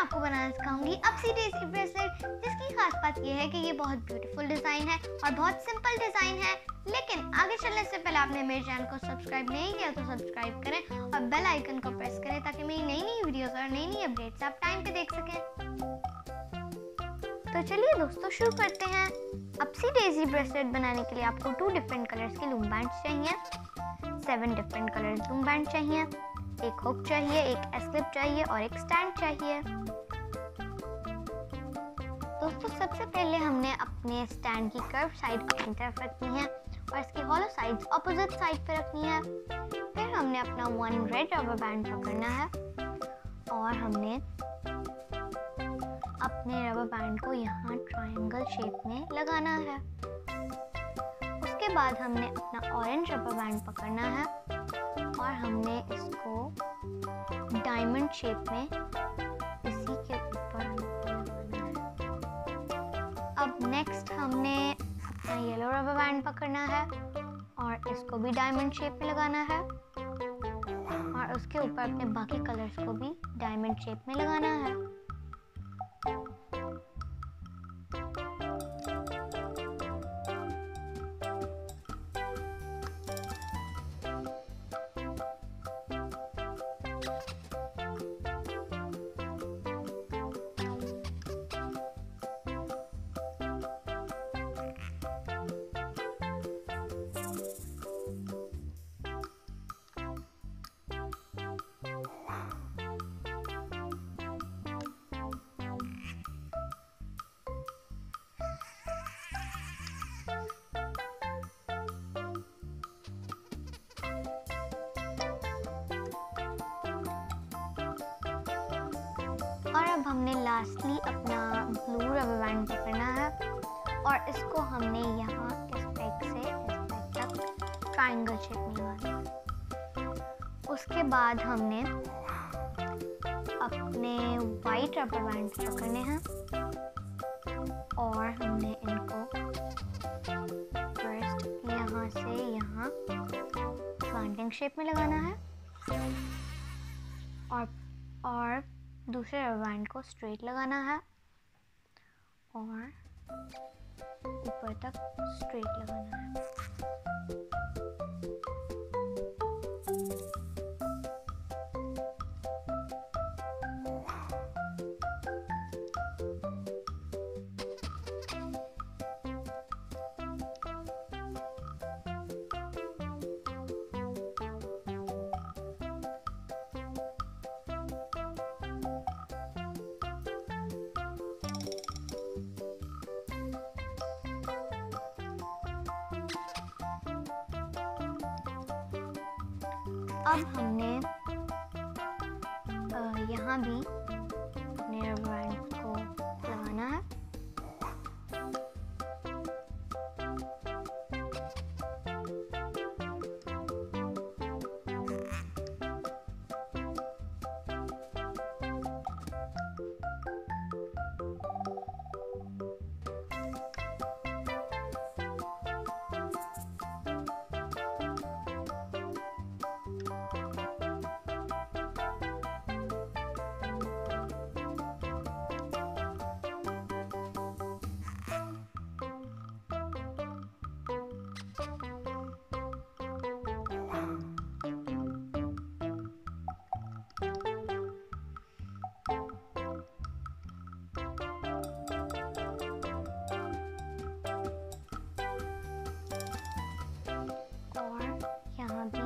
आपको बनाना सिखाऊंगी अपसी daisy bracelet, जिसकी खास बात यह है कि ये बहुत ब्यूटीफुल डिज़ाइन है और बहुत सिंपल डिज़ाइन है। लेकिन आगे चलने से पहले आपने मेरे चैनल को सब्सक्राइब नहीं किया तो सब्सक्राइब करें और बेल आइकन को प्रेस करें ताकि मेरी नई नई वीडियोस और नई नई अपडेट्स आप टाइम पे देख सकें। तो चलिए दोस्तों शुरू करते हैं। अपसी डेज़ी ब्रेसलेट बनाने के लिए आपको 2 डिफरेंट कलर्स के लूम बैंड्स चाहिए, 7 डिफरेंट कलर्स लूम बैंड चाहिए, एक हुक चाहिए, एक एस-क्लिप चाहिए और एक स्टैंड चाहिए। दोस्तों सबसे पहले हमने अपने स्टैंड की कर्व साइड अपनी तरफ रखनी है और इसकी हॉलो साइड्स अपोजिट साइड पे रखनी है। फिर हमने अपना 1 रेड रबर बैंड पकड़ना है और हमने अपने रबर बैंड को यहाँ ट्रायंगल शेप में लगाना है। उसके बाद हमने अपना ऑरेंज रबर बैंड पकड़ना है और हमने इसको डायमंड शेप में इसी के ऊपर लगाना है। अब नेक्स्ट हमने अपना येलो रबर बैंड पकड़ना है और इसको भी डायमंड शेप में लगाना है और उसके ऊपर अपने बाकी कलर्स को भी डायमंड शेप में लगाना है। और अब हमने लास्टली अपना ब्लू रबर बैंड पकड़ना है और इसको हमने यहाँ इस पेग से इस पेग तक ट्रायंगल शेप में लगाना है। उसके बाद हमने अपने वाइट रबर बैंड पकड़ने हैं और हमने इनको फर्स्ट यहाँ से यहाँ स्लैंटिंग शेप में लगाना है और दूसरे रबर बैंड को स्ट्रेट लगाना है और ऊपर तक स्ट्रेट लगाना है। अब हमने यहाँ भी अपने रबर बैंड को लगाना है।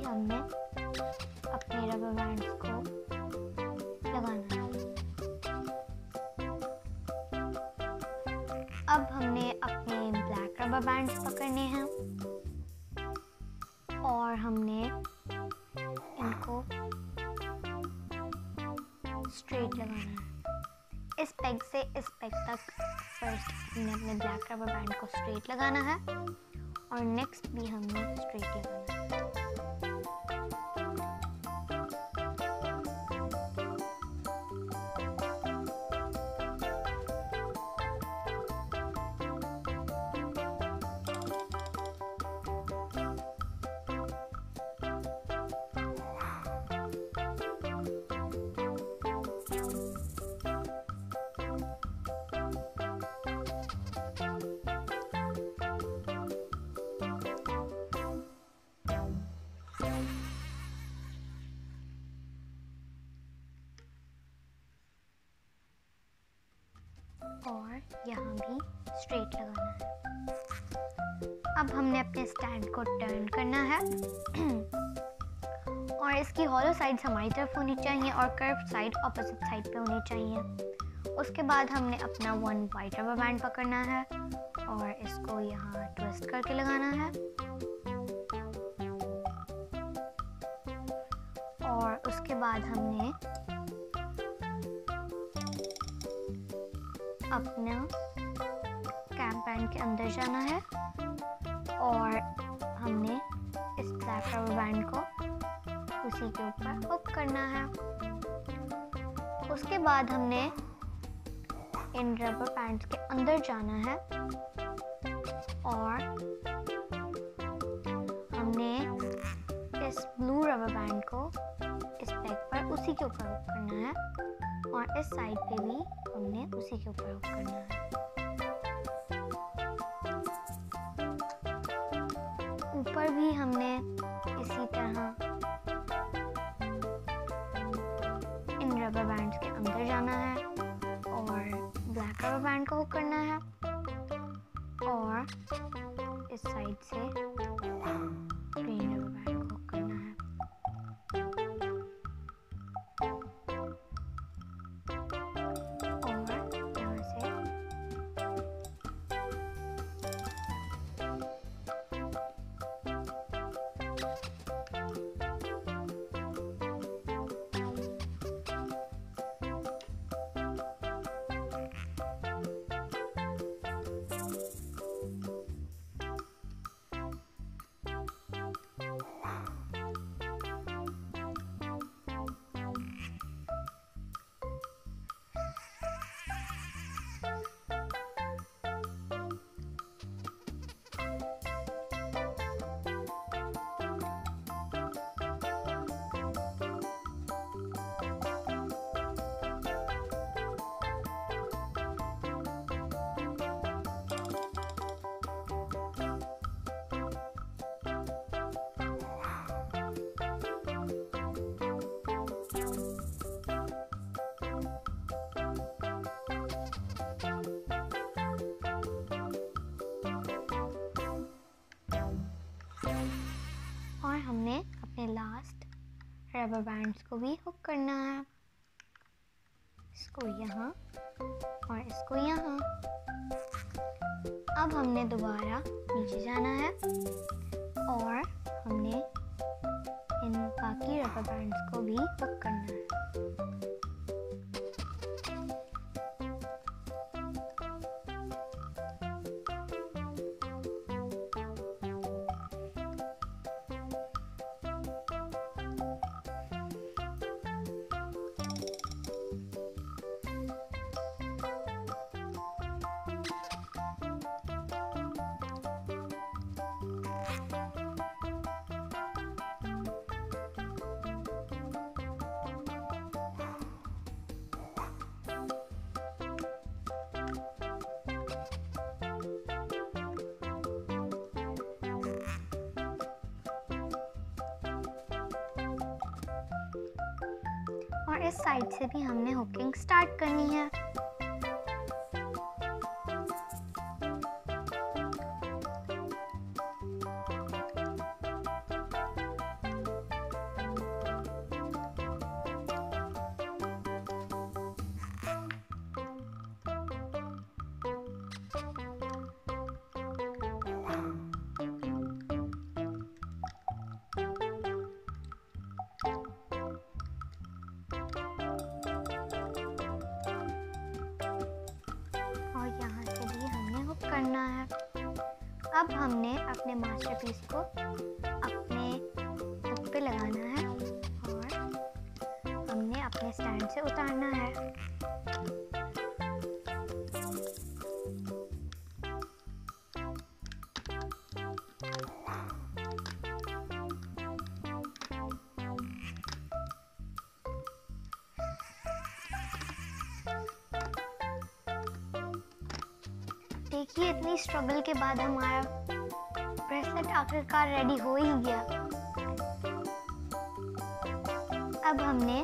हमने अपने रबर बैंड्स को लगाना है। अब हमने अपने ब्लैक रबर बैंड्स पकड़ने हैं और हमने इनको स्ट्रेट लगाना है। इस पेग से इस पेग तक फर्स्ट हमने अपने ब्लैक रबर बैंड को स्ट्रेट लगाना है और नेक्स्ट भी हमने स्ट्रेट लगाना है। और यहाँ भी स्ट्रेट लगाना है। अब हमने अपने स्टैंड को टर्न करना है और इसकी हॉलो साइड्स हमारी तरफ होनी चाहिए और कर्व साइड ऑपोजिट साइड पे होनी चाहिए। उसके बाद हमने अपना 1 वाइट रबर बैंड पकड़ना है और इसको यहाँ ट्विस्ट करके लगाना है और उसके बाद हमने अपना कैम बैंड के अंदर जाना है और हमने इस ब्लैक रबर बैंड को उसी के ऊपर हुक करना है। उसके बाद हमने इन रबर बैंड्स के अंदर जाना है और हमने इस ब्लू रबर बैंड को इस पेग पर उसी के ऊपर हुक करना है और इस साइड पे भी हमने उसी के ऊपर हुक करना है। ऊपर भी हमने इसी तरह इन रबर बैंड्स के अंदर जाना है और ब्लैक रबर बैंड को हुक करना है और इस साइड से ग्रीन रबर बैंड को हुक करना है। और यहाँ से और हमने अपने लास्ट रबर बैंड्स को भी हुक करना है, इसको यहाँ और इसको यहाँ। अब हमने दोबारा नीचे जाना है और हमने इन बाकी रबर बैंड्स को भी हुक करना है। और इस साइड से भी हमने हुकिंग स्टार्ट करनी है। करना है। अब हमने अपने मास्टरपीस को अपने हुक पे लगाना है और हमने अपने स्टैंड से उतारना है। देखिए, इतनी स्ट्रगल के बाद हमारा ब्रेसलेट आखिरकार रेडी हो ही गया। अब हमने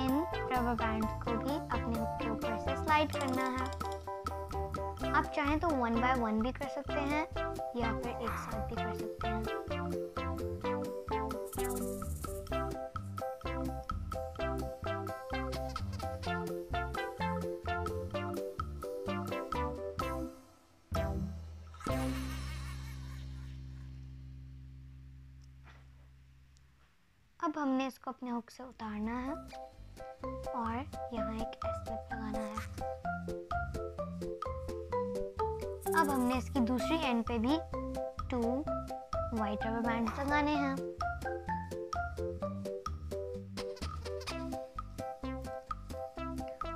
इन रबर रबर बैंड को भी अपने हुक के ऊपर से स्लाइड करना है। आप चाहें तो 1 बाय 1 भी कर सकते हैं या फिर एक साथ भी कर सकते हैं। अब हमने इसको अपने हुक से उतारना है और यहाँ एक एस-लिप लगाना है। अब हमने इसकी दूसरी एंड पे भी 2 वाइट रबर बैंड्स लगाने हैं।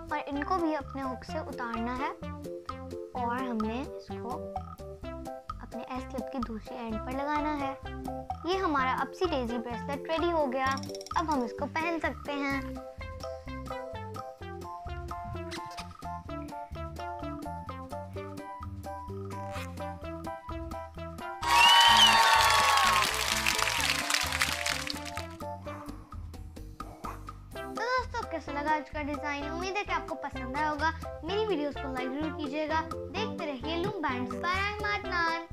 और इनको भी अपने हुक से उतारना है और हमने इसको अपने एस-लिप की दूसरी एंड पर लगाना है। ये हमारा अपसी डेजी ब्रेसलेट रेडी हो गया। अब हम इसको पहन सकते हैं। तो दोस्तों कैसा लगा आज का डिजाइन? उम्मीद है कि आपको पसंद आया होगा। मेरी वीडियोस को लाइक जरूर कीजिएगा। देखते रहिए लूम बैंड्स बाय अहमद नान।